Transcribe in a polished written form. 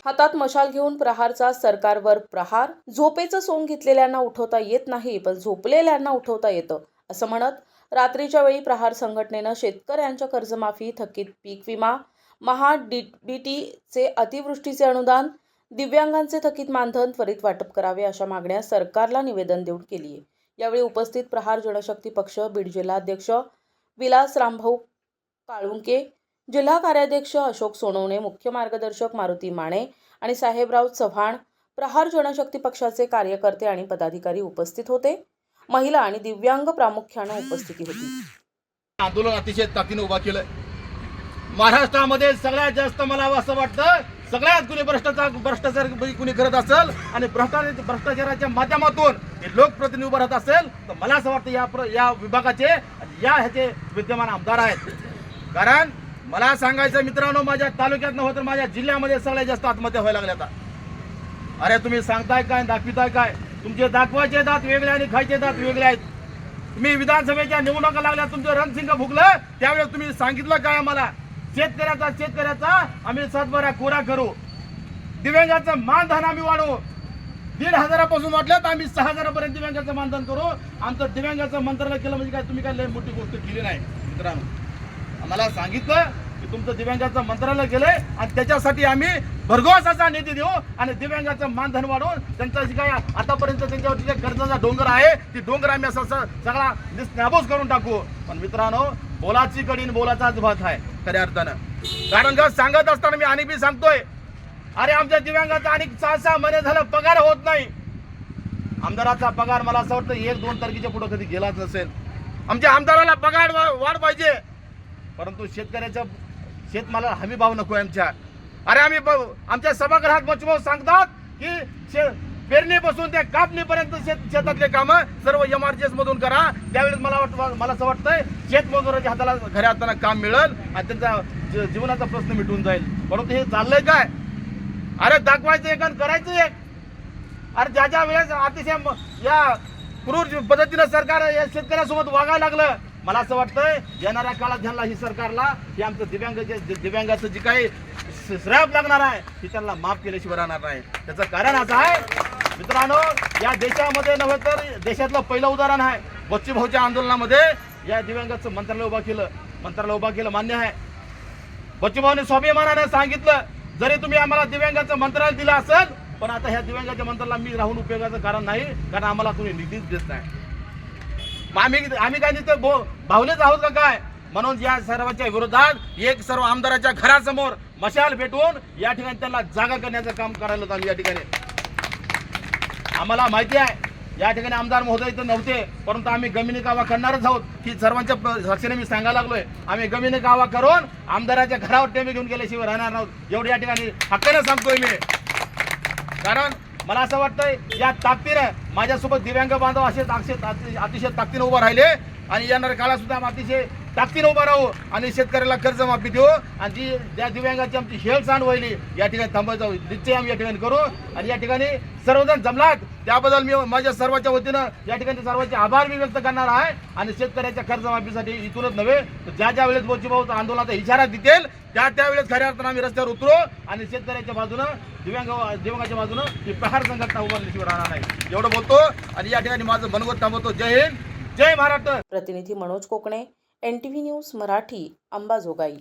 हातात मशाल घेऊन प्रहारचा सरकारवर प्रहार. झोपेचं सोंग घेतलेल्यांना उठवता येत नाही, पण झोपलेल्यांना उठवता येतं, असं म्हणत रात्रीच्या वेळी प्रहार संघटनेनं शेतकऱ्यांच्या कर्जमाफी, थकीत पीक विमा, डीबीटीचे अतिवृष्टीचे अनुदान, दिव्यांगांचे थकीत मानधन त्वरित वाटप करावे अशा मागण्या सरकारला निवेदन देऊन केली आहे. यावेळी उपस्थित प्रहार जनशक्ती पक्ष बीड जिल्हाध्यक्ष विलास रामभाऊ काळुंके, जिल्हा कार्याध्यक्ष अशोक सोनवणे, मुख्य मार्गदर्शक मारुती माने आणि साहेबराव चव्हाण, प्रहार जनशक्ती पक्षाचे कार्यकर्ते आणि पदाधिकारी उपस्थित होते. महिला आणि दिव्यांग प्रामुख्याने उपस्थिती होती. आंदोलन अतिशय ताकदीने उभा केलं. महाराष्ट्रामध्ये सगळ्यात जास्त मला असं वाटतं सगळ्यात कुणी भ्रष्टाचार कुणी करत असेल आणि भ्रष्टाचाराच्या माध्यमातून हे लोकप्रतिनिधी उभं राहत असेल तर मला असं वाटतं या विभागाचे ह्याचे विद्यमान आमदार आहेत. कारण मला सांगायचं मित्रांनो, माझ्या तालुक्यात नव्हतं तर माझ्या जिल्ह्यामध्ये सगळ्यात जास्त आत्महत्या व्हायला लागल्या. आता अरे तुम्ही सांगताय काय, दाखविताय काय? तुमचे दाखवायचे दात वेगळे आणि खायचे दात वेगळे आहेत. तुम्ही विधानसभेच्या निवडणुका लागल्या, तुमचं रणसिंग फुगलं, त्यावेळेस तुम्ही सांगितलं काय आम्हाला? शेतकऱ्याचा आम्ही सातबारा कोरा करू, दिव्यांगाचं मानधन आम्ही वाढवू. 1,500 पासून वाटलं तर आम्ही 6,000 पर्यंत दिव्यांगाचं मानधन करू. आमचं दिव्यांगाचं मंत्रालय केलं म्हणजे काय तुम्ही काय लय मोठी गोष्ट केली नाही मित्रांनो. आम्हाला सांगितलं की तुमचं दिव्यांगाचं मंत्रालय केलंय आणि त्याच्यासाठी आम्ही भरघोस असा निधी देऊ आणि दिव्यांगाचं मानधन वाढवून त्यांचं काय आतापर्यंत त्यांच्यावरती जे कर्जाचा डोंगर आहे ती डोंगर आम्ही असा सगळा नाबूस करून टाकू. पण मित्रांनो, बोलाची कडीन बोलाचाच भात आहे खऱ्या अर्थानं. कारण का सांगत असताना मी आणि बी सांगतोय, अरे आमच्या दिव्यांगाचा आणि 6-6 महिने झालं पगार होत नाही. आमदाराचा पगार मला असं वाटतं 1-2 तारखेच्या पुढे कधी गेलाच नसेल. आमच्या आमदाराला पगार वाढ पाहिजे, परंतु शेतकऱ्याच्या शेतमालाला हमी भाव नको आमच्या. अरे आम्ही आमच्या सभागृहात बचभाऊ सांगतात की पेरणीपासून त्या कापणीपर्यंत शेतातले कामं सर्व MRGS मधून करा. त्यावेळेस मला असं वाटतंय शेतमजुराच्या हाताला खऱ्या अर्थानं काम मिळेल आणि त्यांचा जीवनाचा प्रश्न मिटून जाईल. परंतु हे चाललंय काय? अरे दाखवायचं एक आणि करायचं एक. अरे ज्या वेळेस अतिशय या क्रूर पद्धतीनं सरकार या शेतकऱ्यासोबत वागायला लागलं, मला असं वाटतंय येणाऱ्या काळात ह्यांना ही सरकारला हे आमचं दिव्यांगाचं जी काही श्राप लागणार आहे ती त्यांना माफ केल्याशिवाय राहणार नाही. त्याचं कारण असं आहे मित्रांनो, या देशामध्ये नव्हे तर देशातलं पहिलं उदाहरण आहे. बच्चूभाऊच्या आंदोलनामध्ये या दिव्यांगाचं मंत्रालय उभा केलं मान्य आहे. बच्चूभाऊने स्वाभिमानाने सांगितलं, जरी तुम्ही आम्हाला दिव्यांगाचं मंत्रालय दिलं असेल पण आता ह्या दिव्यांगाच्या मंत्रालयाला मी राहून उपयोगाचं कारण नाही, कारण आम्हाला तुम्ही निधीच देत नाही. आम्ही काय तिथे भावलेच आहोत का काय? म्हणून या सर्वांच्या विरोधात एक सर्व आमदाराच्या घरासमोर मशाल भेटून या ठिकाणी त्यांना जागा करण्याचं काम करायला आम्ही या ठिकाणी. आम्हाला माहिती आहे या ठिकाणी आमदार महोदय तर नव्हते, परंतु आम्ही गमिनी कावा करणारच आहोत ही सर्वांच्या साक्षीने मी सांगायला लागलोय. आम्ही गमिनी कावा करून आमदाराच्या घरावर टेमी घेऊन गेल्याशिवाय राहणार नाहोत, एवढं या ठिकाणी हक्काने सांगतोय मी. कारण मला असं वाटतंय या ताकदीने माझ्यासोबत दिव्यांग बांधव अतिशय ताकदीने उभं राहिले आणि येणाऱ्या काळात सुद्धा अतिशय ताकदीने उभा राहू आणि शेतकऱ्याला कर्जमाफी देऊ आणि जी ज्या दिव्यांगाची आमची हेळसांड व्हायली या ठिकाणी थांबायचा निश्चय आम्ही या ठिकाणी करू. आणि या ठिकाणी सर्वजण जमलात त्याबद्दल मी माझ्या सर्वांच्या वतीनं या ठिकाणी सर्वांचे आभार मी व्यक्त करणार आहे. आणि शेतकऱ्याच्या कर्जमाफीसाठी इथूनच नव्हे तर ज्या वेळेस बच्चूभाऊ आंदोलनाचा इशारा देतील त्यावेळेस खऱ्या अर्थानं आम्ही रस्त्यावर उतरू आणि शेतकऱ्याच्या बाजूनं दिव्यांगाच्या बाजूनं ही प्रहार संघटना उभारल्याशिवाय राहणार नाही एवढं बोलतो आणि या ठिकाणी माझं मनोगत थांबवतो. जय हिंद, जय महाराष्ट्र. प्रतिनिधी मनोज कोकणे, NTV न्यूज मराठी, अंबाजोगाई.